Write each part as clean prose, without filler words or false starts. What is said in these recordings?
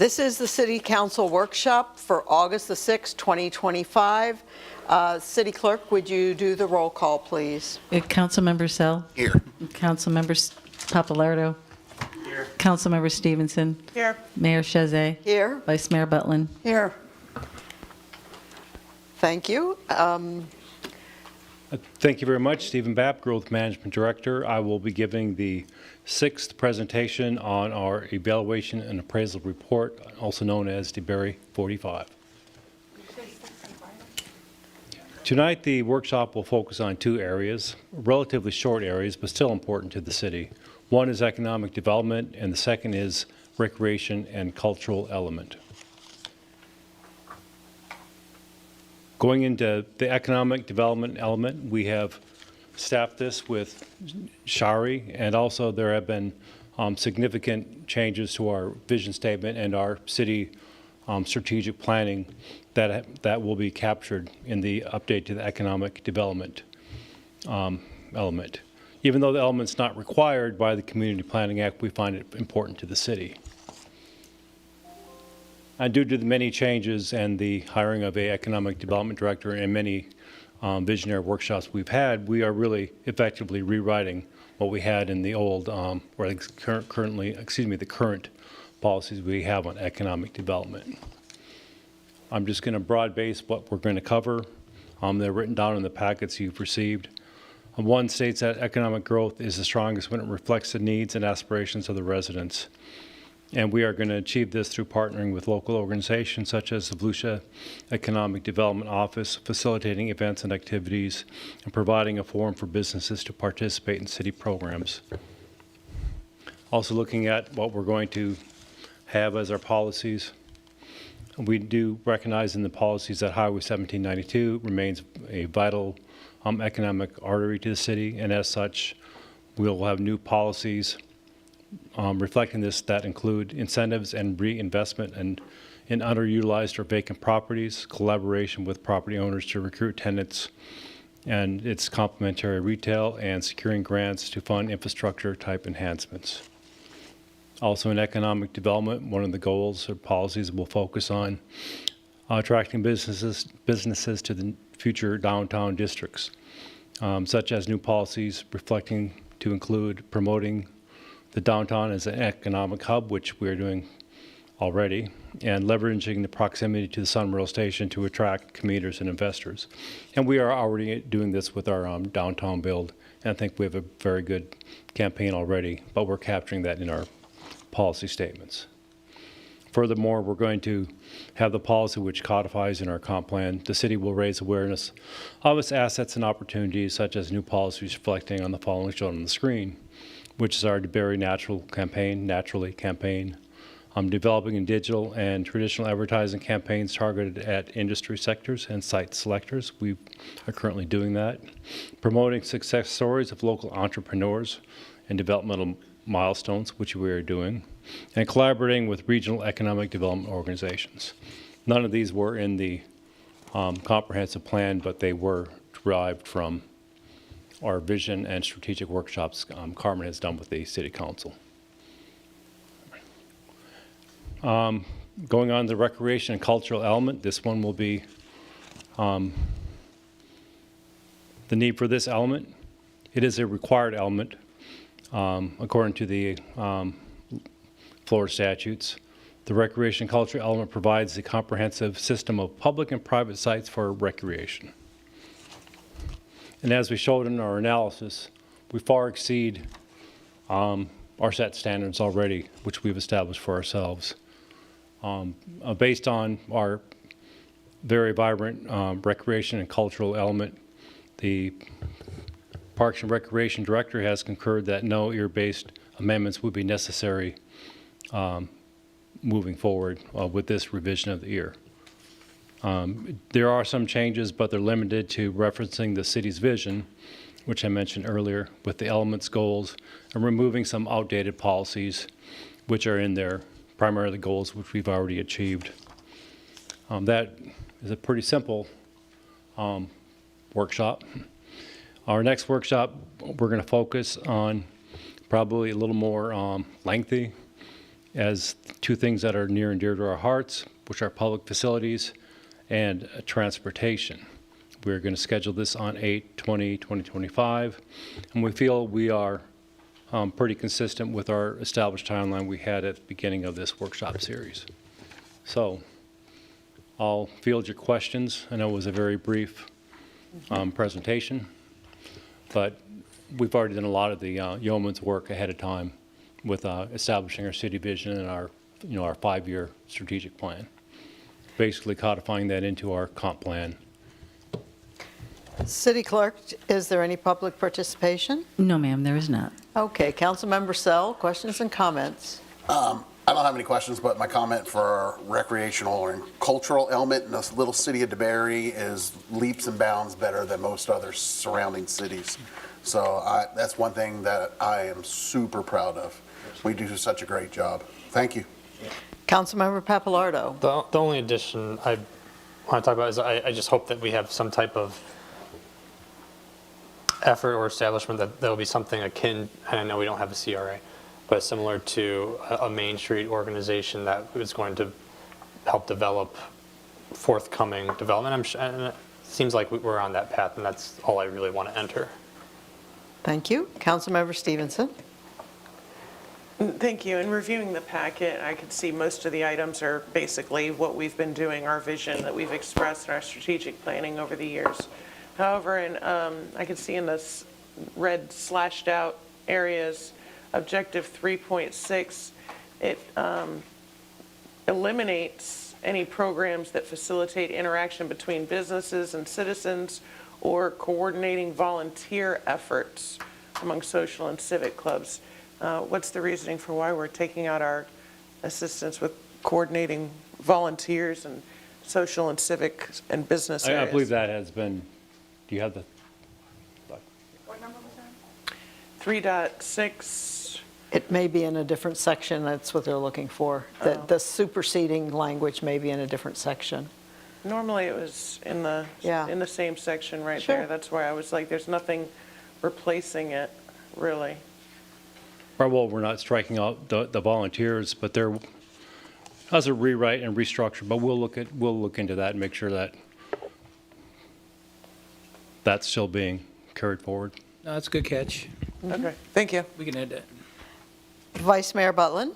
This is the City Council workshop for August the 6th, 2025. City Clerk, would you do the roll call, please? Councilmember Sell. Here. Councilmember Papalardo. Here. Councilmember Stevenson. Here. Mayor Chazet. Here. Vice Mayor Butlin. Here. Thank you. Thank you very much. Stephen Bapp, Growth Management Director. I will be giving the 6th presentation on our Evaluation and Appraisal Report, also known as DeBerry 45. Tonight, the workshop will focus on two areas, relatively short areas, but still important to the city. One is economic development, and the second is recreation and cultural element. Going into the economic development element, we have staffed this with Shari, and also there have been significant changes to our vision statement and our city strategic planning that will be captured in the update to the economic development element. Even though the element's not required by the Community Planning Act, we find it important to the city. And due to the many changes and the hiring of an economic development director and many visionary workshops we've had, we are really effectively rewriting what we had in the old, or the current policies we have on economic development. I'm just going to broad base what we're going to cover. They're written down in the packets you've received. One states that economic growth is the strongest when it reflects the needs and aspirations of the residents. And we are going to achieve this through partnering with local organizations such as the Volusia Economic Development Office, facilitating events and activities, and providing a forum for businesses to participate in city programs. Also looking at what we're going to have as our policies. We do recognize in the policies that Highway 1792 remains a vital economic artery to the city, and as such, we'll have new policies reflecting this that include incentives and reinvestment in underutilized or vacant properties, collaboration with property owners to recruit tenants, and its complementary retail, and securing grants to fund infrastructure type enhancements. Also in economic development, one of the goals or policies will focus on attracting businesses to the future downtown districts, such as new policies reflecting to include promoting the downtown as an economic hub, which we're doing already, and leveraging the proximity to the Sunrail station to attract commuters and investors. And we are already doing this with our downtown build, and I think we have a very good campaign already, but we're capturing that in our policy statements. Furthermore, we're going to have the policy which codifies in our comp plan. The city will raise awareness of its assets and opportunities, such as new policies reflecting on the following shown on the screen, which is our DeBerry Naturally campaign, developing in digital and traditional advertising campaigns targeted at industry sectors and site selectors. We are currently doing that. Promoting success stories of local entrepreneurs and developmental milestones, which we are doing, and collaborating with regional economic development organizations. None of these were in the comprehensive plan, but they were derived from our vision and strategic workshops Carmen has done with the City Council. Going on the recreation and cultural element, this one will be the need for this element. It is a required element according to the Florida statutes. The recreation and cultural element provides a comprehensive system of public and private sites for recreation. And as we showed in our analysis, we far exceed our set standards already, which we've established for ourselves. Based on our very vibrant recreation and cultural element, the Parks and Recreation Director has concurred that no ear-based amendments would be necessary moving forward with this revision of the ear. There are some changes, but they're limited to referencing the city's vision, which I mentioned earlier, with the elements, goals, and removing some outdated policies which are in there, primarily goals which we've already achieved. That is a pretty simple workshop. Our next workshop, we're going to focus on probably a little more lengthy as two things that are near and dear to our hearts, which are public facilities and transportation. We're going to schedule this on 8/20/2025, and we feel we are pretty consistent with our established timeline we had at the beginning of this workshop series. So I'll field your questions. I know it was a very brief presentation, but we've already done a lot of the yeoman's work ahead of time with establishing our city vision and our, our 5-year strategic plan, basically codifying that into our comp plan. City Clerk, is there any public participation? No, ma'am, there is not. Okay, Councilmember Sell, questions and comments? I don't have any questions, but my comment for our recreational and cultural element in this little city of DeBary is leaps and bounds better than most other surrounding cities. So that's one thing that I am super proud of. We do such a great job. Thank you. Councilmember Papalardo. The only addition I want to talk about is I just hope that we have some type of effort or establishment that there will be something akin, and I know we don't have a CRA, but similar to a Main Street organization that is going to help develop forthcoming development. And it seems like we're on that path, and that's all I really want to enter. Thank you. Councilmember Stevenson. Thank you. In reviewing the packet, I could see most of the items are basically what we've been doing, our vision that we've expressed in our strategic planning over the years. However, I can see in this red slashed out areas, Objective 3.6, it eliminates any programs that facilitate interaction between businesses and citizens or coordinating volunteer efforts among social and civic clubs. What's the reasoning for why we're taking out our assistance with coordinating volunteers and social and civic and business areas? I believe that has been, do you have the? What number was that? 3.6. It may be in a different section, that's what they're looking for. The superseding language may be in a different section. Normally it was in the same section right Sure. there. That's why I was like, there's nothing replacing it, really. Well, we're not striking out the volunteers, but there as a rewrite and restructure, but we'll look into that and make sure that that's still being carried forward. No, that's a good catch. Okay, thank you. We can add that. Vice Mayor Butlin.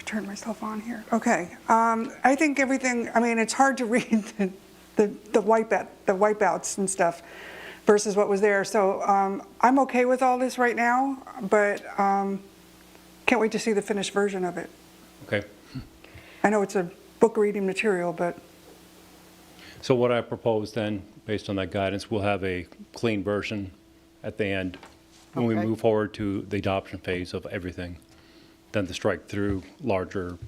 Turn myself on here. Okay. I think everything, I mean, it's hard to read the wipeouts and stuff versus what was there. So I'm okay with all this right now, but can't wait to see the finished version of it. Okay. I know it's a book reading material, but So what I propose then, based on that guidance, we'll have a clean version at the end when we Okay. move forward to the adoption phase of everything. Then the strike through larger,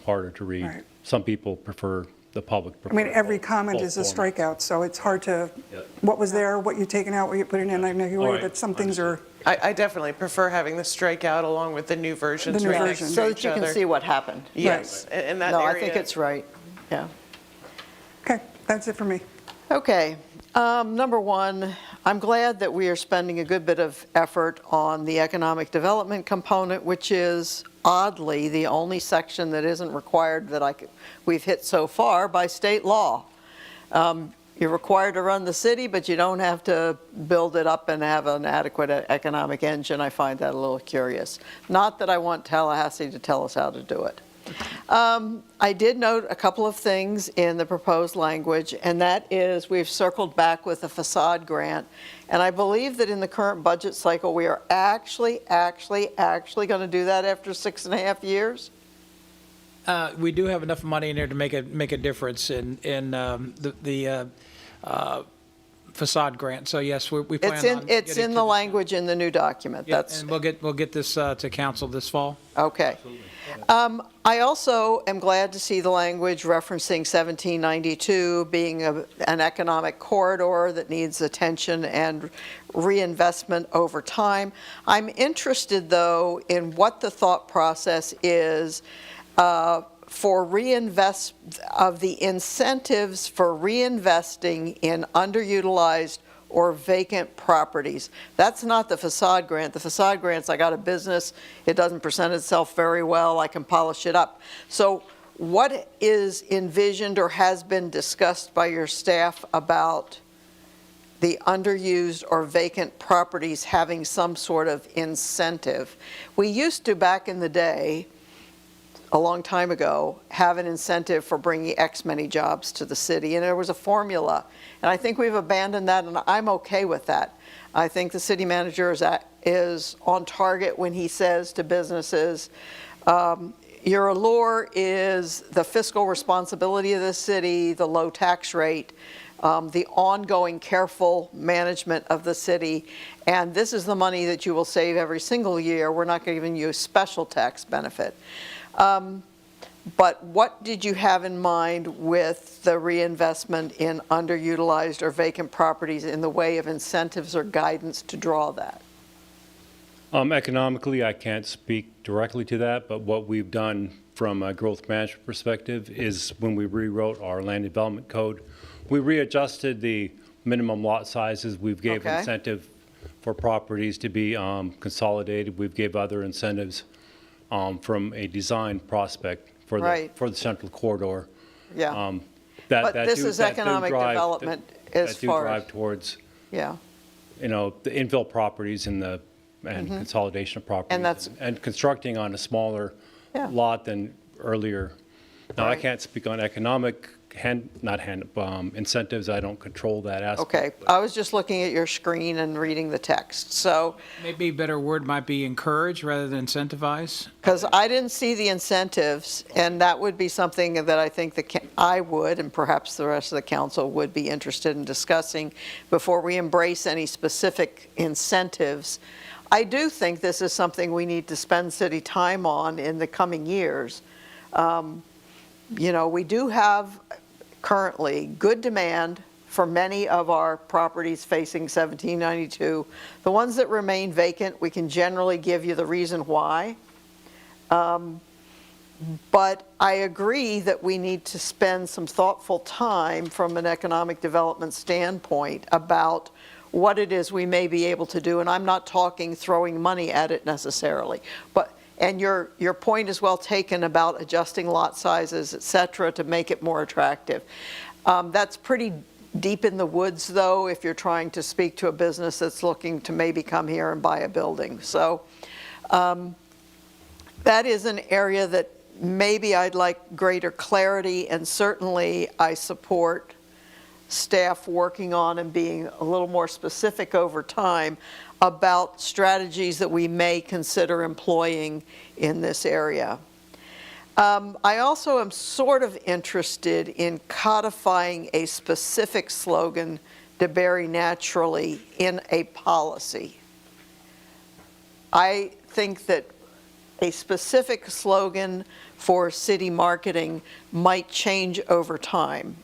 harder to read. Right. Some people prefer, the public I mean, prefer every comment both is a formats. strikeout, so it's hard to, Yep. what was there, what you're taking out, what you're putting in. I know you All agree right. that some things are, I definitely prefer having the strikeout along with the new versions The new right version. next to So that each you can other. see what happened. Yes, in that No, area. I think it's right, yeah. okay, that's it for me. Okay, number one, I'm glad that we are spending a good bit of effort on the economic development component, which is oddly the only section that isn't required that we've hit so far by state law. You're required to run the city, but you don't have to build it up and have an adequate economic engine. I find that a little curious. Not that I want Tallahassee to tell us how to do it. I did note a couple of things in the proposed language, and that is we've circled back with the facade grant. And I believe that in the current budget cycle, we are actually going to do that after 6.5 years? We do have enough money in there to make a difference in the facade grant. So yes, we plan on. It's getting in to the language in the new document. Yeah, That's and we'll get this to council this fall. okay. I also am glad to see the language referencing 1792 being an economic corridor that needs attention and reinvestment over time. I'm interested, though, in what the thought process is for of the incentives for reinvesting in underutilized or vacant properties. That's not the facade grant. The facade grant's, I got a business, it doesn't present itself very well, I can polish it up. So what is envisioned or has been discussed by your staff about the underused or vacant properties having some sort of incentive? We used to, back in the day, a long time ago, have an incentive for bringing X many jobs to the city, and there was a formula. And I think we've abandoned that, and I'm okay with that. I think the city manager is on target when he says to businesses, your allure is the fiscal responsibility of the city, the low tax rate, the ongoing careful management of the city, and this is the money that you will save every single year. We're not giving you a special tax benefit. But what did you have in mind with the reinvestment in underutilized or vacant properties in the way of incentives or guidance to draw that? Economically, I can't speak directly to that, but what we've done from a growth management perspective is when we rewrote our land development code, we readjusted the minimum lot sizes. We've gave Okay. incentive for properties to be consolidated. We've gave other incentives from a design prospect for Right. the central corridor. Yeah, That But this do- is that do economic drive- development as that do far drive as, towards, yeah. the infill properties and consolidation of properties. Mm-hmm. that's- And constructing on a smaller Yeah. lot than earlier. Now, I Right. can't speak on economic, incentives, I don't control that aspect. Okay, I was just looking at your screen and reading the text, so, Maybe a better word might be encourage rather than incentivize. because I didn't see the incentives, and that would be something that I think I would, and perhaps the rest of the council would be interested in discussing before we embrace any specific incentives. I do think this is something we need to spend city time on in the coming years. We do have currently good demand for many of our properties facing 1792. The ones that remain vacant, we can generally give you the reason why. But I agree that we need to spend some thoughtful time from an economic development standpoint about what it is we may be able to do. And I'm not talking throwing money at it necessarily. And your point is well taken about adjusting lot sizes, et cetera, to make it more attractive. That's pretty deep in the woods, though, if you're trying to speak to a business that's looking to maybe come here and buy a building. So that is an area that maybe I'd like greater clarity, and certainly I support staff working on and being a little more specific over time about strategies that we may consider employing in this area. I also am sort of interested in codifying a specific slogan, DeBerry Naturally, in a policy. I think that a specific slogan for city marketing might change over time.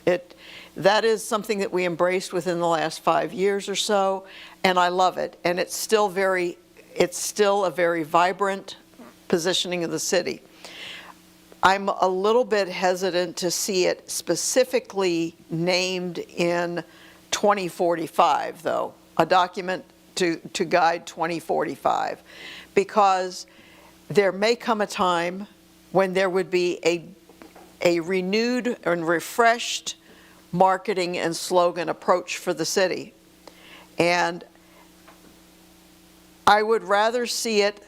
That is something that we embraced within the last 5 years or so, and I love it. And it's still a very vibrant positioning of the city. I'm a little bit hesitant to see it specifically named in 2045, though, a document to guide 2045, because there may come a time when there would be a renewed and refreshed marketing and slogan approach for the city. And I would rather see it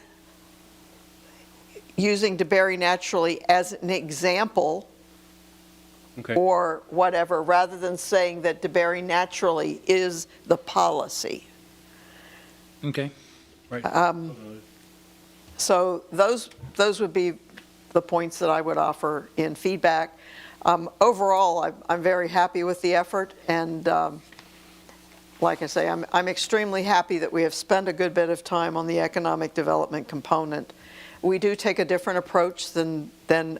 using DeBerry Naturally as an example Okay. or whatever, rather than saying that DeBerry Naturally is the policy. Okay. Right. So those would be the points that I would offer in feedback. Overall, I'm very happy with the effort, and like I say, I'm extremely happy that we have spent a good bit of time on the economic development component. We do take a different approach than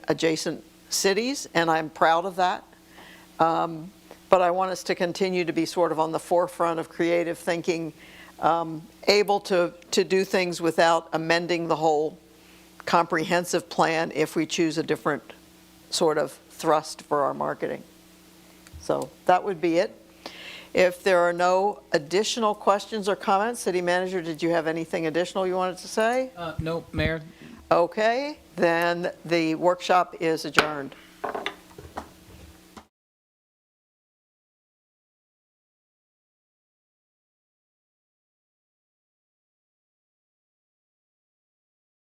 adjacent cities, and I'm proud of that. But I want us to continue to be sort of on the forefront of creative thinking, able to do things without amending the whole comprehensive plan if we choose a different sort of thrust for our marketing. So that would be it. If there are no additional questions or comments, City Manager, did you have anything additional you wanted to say? No, Mayor, Okay, then the workshop is adjourned.